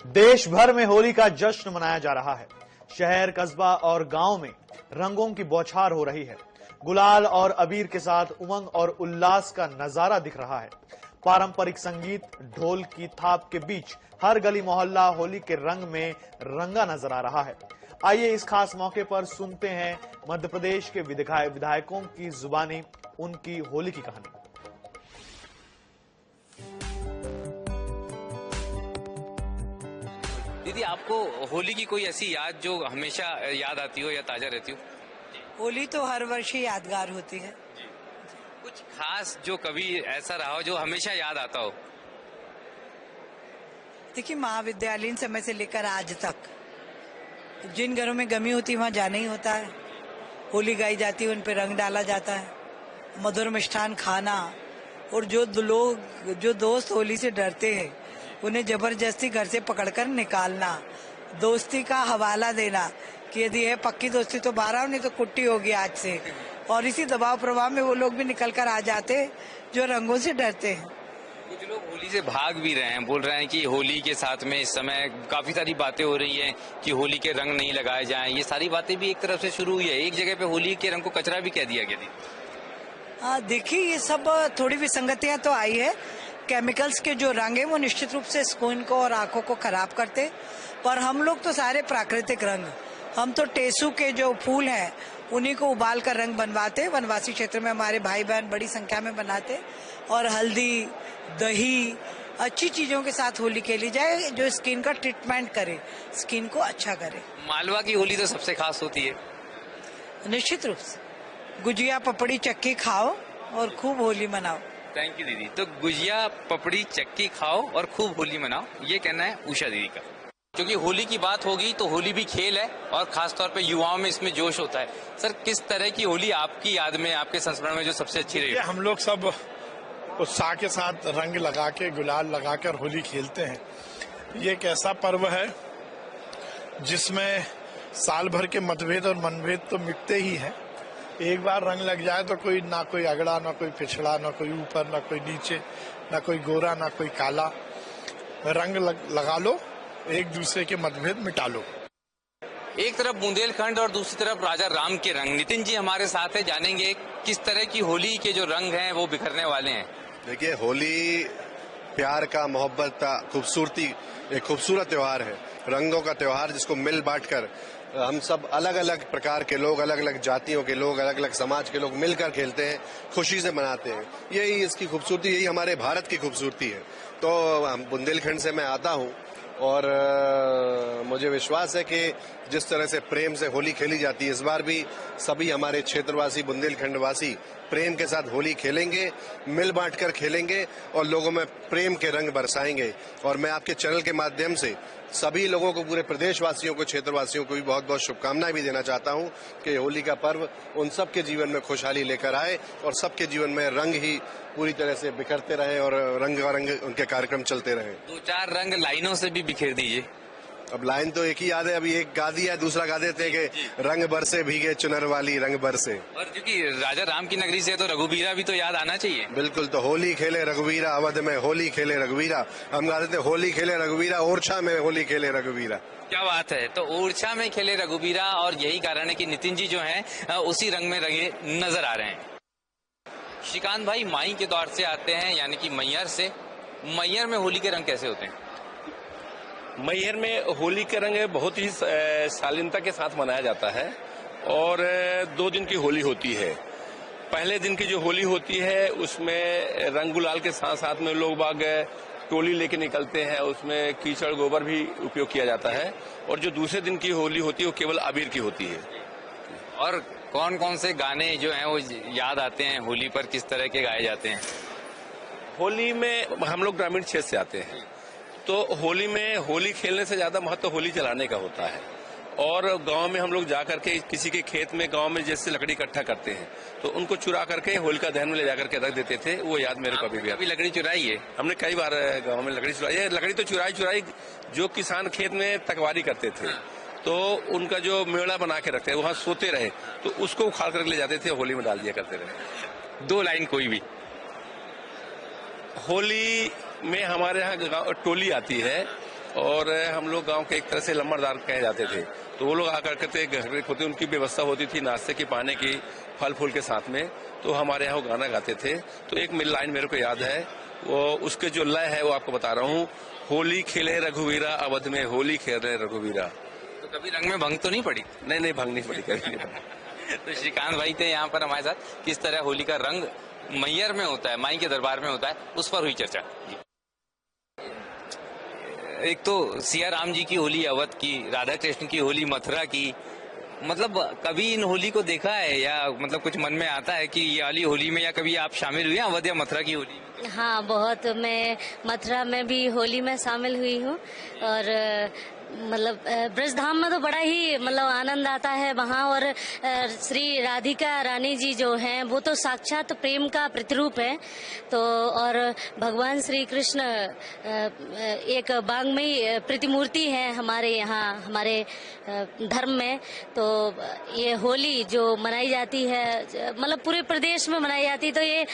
देश भर में होली का जश्न मनाया जा रहा है। शहर, कस्बा और गांव में रंगों की बौछार हो रही है। गुलाल और अबीर के साथ उमंग और उल्लास का नजारा दिख रहा है। पारंपरिक संगीत, ढोल की थाप के बीच हर गली मोहल्ला होली के रंग में रंगा नजर आ रहा है। आइए इस खास मौके पर सुनते हैं मध्य प्रदेश के विधायकों की जुबानी उनकी होली की कहानी। दीदी, आपको होली की कोई ऐसी याद जो हमेशा याद आती हो या ताजा रहती हो? होली तो हर वर्ष ही यादगार होती है। कुछ खास जो कभी ऐसा रहा हो जो हमेशा याद आता हो? देखिए, महाविद्यालयीन समय से लेकर आज तक जिन घरों में गमी होती वहां जाना ही होता है। होली गाई जाती है, उन पे रंग डाला जाता है, मधुर मिष्ठान खाना, और जो दोस्त होली से डरते हैं उन्हें जबरदस्ती घर से पकड़कर निकालना, दोस्ती का हवाला देना कि यदि है पक्की दोस्ती तो बाहर आओ, नहीं तो कुट्टी होगी आज से। और इसी दबाव प्रभाव में वो लोग भी निकल कर आ जाते जो रंगों से डरते हैं। कुछ लोग होली से भाग भी रहे हैं, बोल रहे हैं कि होली के साथ में इस समय काफी सारी बातें हो रही हैं कि होली के रंग नहीं लगाए जाएं। ये सारी बातें भी एक तरफ से शुरू हुई है। एक जगह पे होली के रंग को कचरा भी कह दिया गया। देखिए, ये सब थोड़ी विसंगतियां तो आई है। केमिकल्स के जो रंग है वो निश्चित रूप से स्किन को और आंखों को खराब करते, पर हम लोग तो सारे प्राकृतिक रंग, हम तो टेसू के जो फूल हैं उन्हीं को उबाल कर रंग बनवाते। वनवासी क्षेत्र में हमारे भाई बहन बड़ी संख्या में बनाते, और हल्दी, दही, अच्छी चीजों के साथ होली खेली जाए जो स्किन का ट्रीटमेंट करे, स्किन को अच्छा करे। मालवा की होली तो सबसे खास होती है। निश्चित रूप से गुजिया, पपड़ी, चक्की खाओ और खूब होली मनाओ। थैंक यू दीदी। तो गुजिया, पपड़ी, चक्की खाओ और खूब होली मनाओ, ये कहना है उषा दीदी का। क्योंकि होली की बात होगी तो होली भी खेल है और खासतौर पे युवाओं में इसमें जोश होता है। सर, किस तरह की होली आपकी याद में, आपके संस्मरण में जो सबसे अच्छी रही? हम लोग सब उत्साह के साथ रंग लगा के, गुलाल लगाकर होली खेलते हैं। ये एक ऐसा पर्व है जिसमें साल भर के मतभेद और मनभेद तो मिटते ही हैं। एक बार रंग लग जाए तो कोई ना कोई अगड़ा, ना कोई पिछड़ा, ना कोई ऊपर, ना कोई नीचे, ना कोई गोरा, ना कोई काला। रंग लगा लो, एक दूसरे के मतभेद मिटा लो। एक तरफ बुंदेलखंड और दूसरी तरफ राजा राम के रंग। नितिन जी हमारे साथ है, जानेंगे किस तरह की होली के जो रंग हैं वो बिखरने वाले हैं। देखिए, होली प्यार का, मोहब्बत का, खूबसूरती, एक खूबसूरत त्योहार है, रंगों का त्योहार जिसको मिल बांट कर हम सब अलग अलग प्रकार के लोग, अलग अलग जातियों के लोग, अलग अलग समाज के लोग मिलकर खेलते हैं, खुशी से मनाते हैं। यही इसकी खूबसूरती, यही हमारे भारत की खूबसूरती है। तो बुंदेलखंड से मैं आता हूँ और मुझे विश्वास है कि जिस तरह से प्रेम से होली खेली जाती है, इस बार भी सभी हमारे क्षेत्रवासी, बुंदेलखंडवासी प्रेम के साथ होली खेलेंगे, मिल बांट कर खेलेंगे और लोगों में प्रेम के रंग बरसाएंगे। और मैं आपके चैनल के माध्यम से सभी लोगों को, पूरे प्रदेशवासियों को, क्षेत्रवासियों को भी बहुत बहुत शुभकामनाएं भी देना चाहता हूं कि होली का पर्व उन सबके जीवन में खुशहाली लेकर आए और सबके जीवन में रंग ही पूरी तरह से बिखरते रहे और रंग उनके कार्यक्रम चलते रहे। 2-4 रंग लाइनों से भी बिखेर दीजिए। अब लाइन तो एक ही याद है, अभी एक गा दिया, दूसरा गा देते हैं कि रंग बरसे भीगे चुनर वाली रंग बरसे। और क्योंकि राजा राम की नगरी से तो रघुबीरा भी तो याद आना चाहिए। बिल्कुल, तो होली खेले रघुवीरा अवध में, होली खेले रघुवीरा। हम गा देते होली खेले रघुवीरा ओरछा में, होली खेले रघुवीरा। क्या बात है। तो ओरछा में खेले रघुबीरा, और यही कारण है कि नितिन जी जो हैं उसी रंग में रंगे नजर आ रहे हैं। श्रीकांत भाई माई के दौर से आते हैं, यानी कि मैहर से। मैहर में होली के रंग कैसे होते हैं? मैहर में होली के रंग बहुत ही शालीनता के साथ मनाया जाता है और 2 दिन की होली होती है। पहले दिन की जो होली होती है उसमें रंग गुलाल के साथ साथ में लोग बाग टोली लेके निकलते हैं, उसमें कीचड़ गोबर भी उपयोग किया जाता है। और जो दूसरे दिन की होली होती है वो केवल अबीर की होती है। और कौन कौन से गाने जो हैं वो याद आते हैं होली पर, किस तरह के गाए जाते हैं? होली में हम लोग ग्रामीण क्षेत्र से आते हैं, तो होली में होली खेलने से ज्यादा महत्व होली जलाने का होता है। और गांव में हम लोग जा करके किसी के खेत में, गांव में जैसे लकड़ी इकट्ठा करते हैं तो उनको चुरा करके होलिका दहन में ले जाकर के रख देते थे। वो याद मेरे को अभी भी। अभी लकड़ी चुराई है? हमने कई बार गांव में लकड़ी चुराई है। लकड़ी तो चुराई जो किसान खेत में तकवारी करते थे तो उनका जो मेड़ा बना के रखते, वहां सोते रहे तो उसको उखाड़ करके ले जाते थे, होली में डाल दिया करते रहे। 2 लाइन कोई भी। होली में हमारे यहाँ टोली आती है और हम लोग गांव के एक तरह से लंबरदार कहे जाते थे। तो वो लोग आकर करते घर होते, उनकी व्यवस्था होती थी नाश्ते की, पाने की, फल फूल के साथ में। तो हमारे यहाँ वो गाना गाते थे। तो एक लाइन मेरे को याद है, वो उसके जो लय है वो आपको बता रहा हूँ। होली खेले रघुवीरा अवध में, होली खेले रघुवीरा। तो कभी रंग में भंग तो नहीं पड़ी? नहीं, भंग नहीं पड़ी, कभी नहीं पड़ी। तो श्रीकांत भाई थे यहाँ पर हमारे साथ। किस तरह होली का रंग मैयर में होता है, माई के दरबार में होता है, उस पर हुई चर्चा। एक तो सिया राम जी की होली अवध की, राधा कृष्ण की होली मथुरा की, मतलब कभी इन होली को देखा है या मतलब कुछ मन में आता है कि ये वाली होली में या कभी आप शामिल हुई हैं अवध या मथुरा की होली में? हाँ, बहुत। मैं मथुरा में भी होली में शामिल हुई हूँ और मतलब ब्रजधाम में तो बड़ा ही मतलब आनंद आता है वहाँ। और श्री राधिका रानी जी जो हैं वो तो साक्षात प्रेम का प्रतिरूप है। तो और भगवान श्री कृष्ण एक वांग्मयी प्रतिमूर्ति है हमारे यहाँ, हमारे धर्म में। तो ये होली जो मनाई जाती है मतलब पूरे प्रदेश में मनाई जाती है, तो ये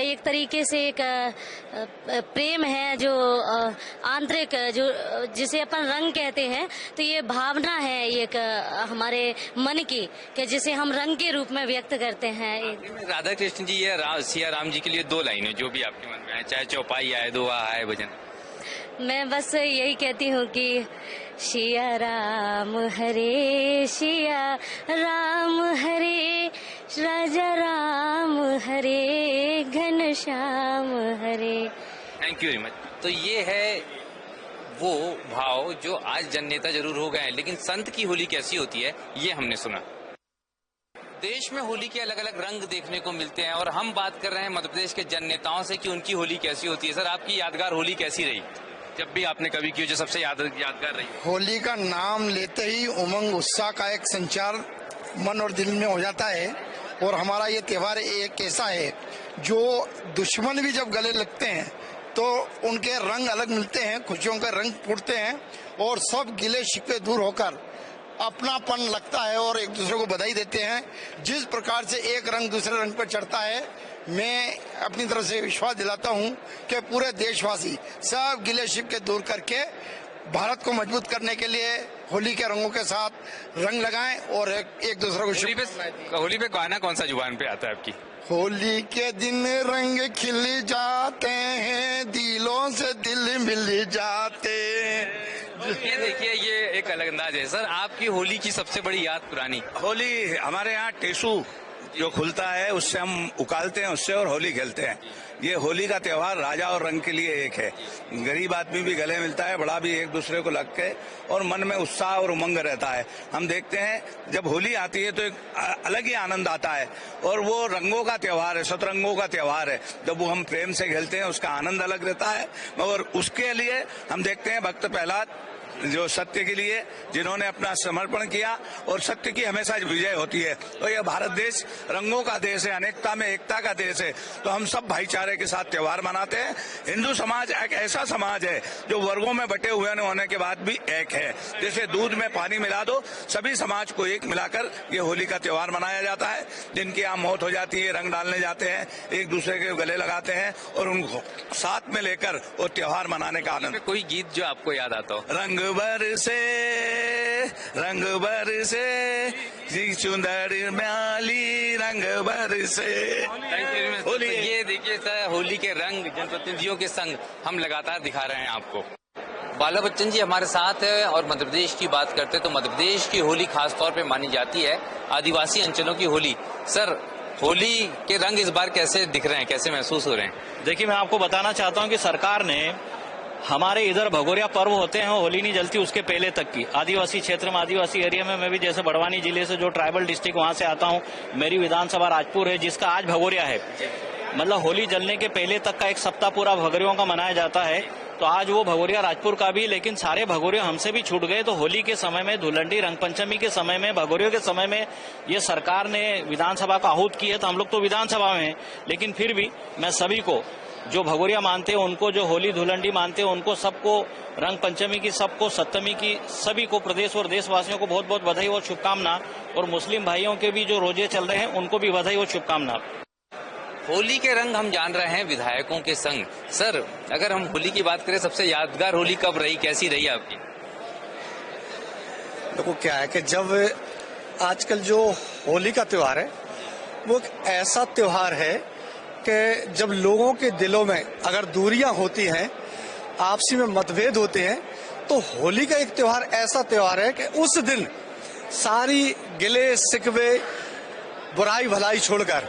एक तरीके से एक प्रेम है जो आंतरिक, जो जिसे अपन रंग कहते हैं। तो ये भावना है एक हमारे मन की, कि जिसे हम रंग के रूप में व्यक्त करते हैं। राधा कृष्ण जी या सिया राम जी के लिए दो लाइनें जो भी आपके मन में है, चाहे चौपाई आए, दुआ आए, भजन। मैं बस यही कहती हूँ कि सिया राम हरे, सिया राम हरे, राजा राम हरे, घन श्याम हरे। Thank you very much. तो ये है वो भाव जो आज जन नेता जरूर हो गए हैं, लेकिन संत की होली कैसी होती है ये हमने सुना। देश में होली के अलग अलग रंग देखने को मिलते हैं और हम बात कर रहे हैं मध्य प्रदेश के जन नेताओं से कि उनकी होली कैसी होती है। सर, आपकी यादगार होली कैसी रही, जब भी आपने कभी की, जो सबसे यादगार रही? होली का नाम लेते ही उमंग उत्साह का एक संचार मन और दिल में हो जाता है। और हमारा ये त्योहार एक ऐसा है जो दुश्मन भी जब गले लगते हैं तो उनके रंग अलग मिलते हैं, खुशियों के रंग फूटते हैं और सब गिले शिकवे दूर होकर अपनापन लगता है और एक दूसरे को बधाई देते हैं। जिस प्रकार से एक रंग दूसरे रंग पर चढ़ता है, मैं अपनी तरफ से विश्वास दिलाता हूं कि पूरे देशवासी सब गिले शिकवे दूर करके भारत को मजबूत करने के लिए होली के रंगों के साथ रंग लगाएं और एक दूसरे को। होली पे गाना कौन सा जुबान पे आता है आपकी? होली के दिन रंग खिल जाते हैं, दिलों से दिल मिल जाते हैं। ये देखिए, ये एक अलग अंदाज है। सर, आपकी होली की सबसे बड़ी याद पुरानी? होली हमारे यहाँ टेसू जो खुलता है उससे हम उकालते हैं उससे और होली खेलते हैं। ये होली का त्योहार राजा और रंग के लिए एक है। गरीब आदमी भी गले मिलता है, बड़ा भी एक दूसरे को लग के, और मन में उत्साह और उमंग रहता है। हम देखते हैं जब होली आती है तो एक अलग ही आनंद आता है और वो रंगों का त्योहार है, सतरंगों का त्योहार है। जब वो हम प्रेम से खेलते हैं उसका आनंद अलग रहता है। और उसके लिए हम देखते हैं भक्त प्रहलाद जो सत्य के लिए जिन्होंने अपना समर्पण किया और सत्य की हमेशा विजय होती है। तो यह भारत देश रंगों का देश है, अनेकता में एकता का देश है। तो हम सब भाईचारे के साथ त्योहार मनाते हैं। हिंदू समाज एक ऐसा समाज है जो वर्गों में बटे हुए होने के बाद भी एक है। जैसे दूध में पानी मिला दो, सभी समाज को एक मिलाकर ये होली का त्योहार मनाया जाता है। जिनकी यहाँ मौत हो जाती है, रंग डालने जाते हैं, एक दूसरे के गले लगाते हैं और उनको साथ में लेकर वो त्योहार मनाने का आनंद। कोई गीत जो आपको याद आता हो? रंग बरसे सुंदर म्याली रंग बरसे। होली, ये देखिए सर, होली के रंग जनप्रतिनिधियों के संग हम लगातार दिखा रहे हैं आपको। बाला बच्चन जी हमारे साथ है और मध्य प्रदेश की बात करते हैं तो मध्य प्रदेश की होली खास तौर पे मानी जाती है आदिवासी अंचलों की होली। सर, होली के रंग इस बार कैसे दिख रहे हैं, कैसे महसूस हो रहे हैं? देखिए, मैं आपको बताना चाहता हूं कि सरकार ने हमारे इधर भगोरिया पर्व होते हैं, होली नहीं जलती उसके पहले तक की, आदिवासी क्षेत्र में, आदिवासी एरिया में, मैं भी जैसे बड़वानी जिले से जो ट्राइबल डिस्ट्रिक्ट वहां से आता हूं, मेरी विधानसभा राजपुर है जिसका आज भगोरिया है। मतलब होली जलने के पहले तक का एक सप्ताह पूरा भगोरियों का मनाया जाता है। तो आज वो भगोरिया राजपुर का भी, लेकिन सारे भगोरिया हमसे भी छूट गए। तो होली के समय में, धुलंडी रंग पंचमी के समय में, भगोरियों के समय में ये सरकार ने विधानसभा का आहूत की है। तो हम लोग तो विधानसभा में हैं, लेकिन फिर भी मैं सभी को जो भगोरिया मानते हैं उनको, जो होली धुलंडी मानते हैं उनको, सबको रंग पंचमी की, सबको सप्तमी की, सभी को, प्रदेश और देशवासियों को बहुत बहुत बधाई और शुभकामना। और मुस्लिम भाइयों के भी जो रोजे चल रहे हैं उनको भी बधाई और शुभकामना। होली के रंग हम जान रहे हैं विधायकों के संग। सर, अगर हम होली की बात करें, सबसे यादगार होली कब रही, कैसी रही आपकी? देखो क्या है कि जब आजकल जो होली का त्योहार है वो एक ऐसा त्योहार है कि जब लोगों के दिलों में अगर दूरियां होती हैं, आपसी में मतभेद होते हैं, तो होली का एक त्योहार ऐसा त्योहार है कि उस दिन सारी गिले शिकवे बुराई भलाई छोड़कर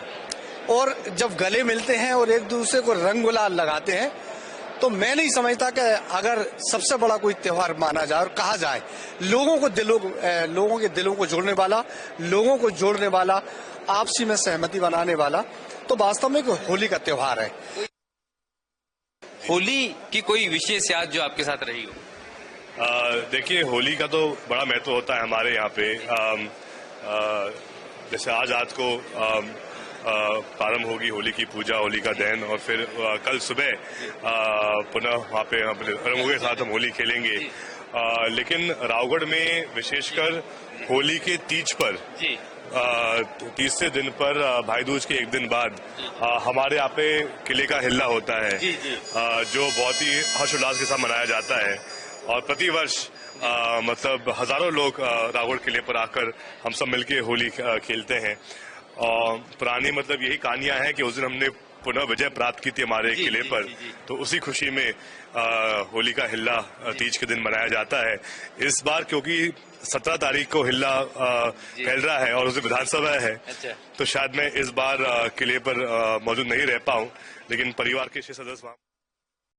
और जब गले मिलते हैं और एक दूसरे को रंग गुलाल लगाते हैं, तो मैं नहीं समझता कि अगर सबसे बड़ा कोई त्योहार माना जाए और कहा जाए लोगों के दिलों को जोड़ने वाला, लोगों को जोड़ने वाला, आपसी में सहमति बनाने वाला, तो वास्तव में होली का त्योहार है। होली की कोई विशेष याद जो आपके साथ रही हो? देखिए, होली का तो बड़ा महत्व होता है हमारे यहाँ पे। जैसे आज रात को प्रारंभ होगी होली की पूजा, होली का दहन, और फिर कल सुबह पुनः वहाँ पे रंगों के साथ हम होली खेलेंगे। लेकिन रावगढ़ में विशेषकर होली के तीज पर, तीसरे दिन पर भाई दूज के एक दिन बाद हमारे यहाँ पे किले का हिल्ला होता है, जो बहुत ही हर्षोल्लास के साथ मनाया जाता है। और प्रतिवर्ष मतलब हजारों लोग रावगढ़ किले पर आकर हम सब मिलके होली खेलते हैं। और पुरानी मतलब यही कहानियां हैं कि उस दिन हमने पुनः विजय प्राप्त की थी हमारे किले पर, तो उसी खुशी में होली का हिल्ला तीज के दिन मनाया जाता है। इस बार क्योंकि 17 तारीख को हिल्ला फैल रहा है और उस दिन विधानसभा है, तो शायद मैं इस बार किले पर मौजूद नहीं रह पाऊं, लेकिन परिवार के 6 सदस्य वहां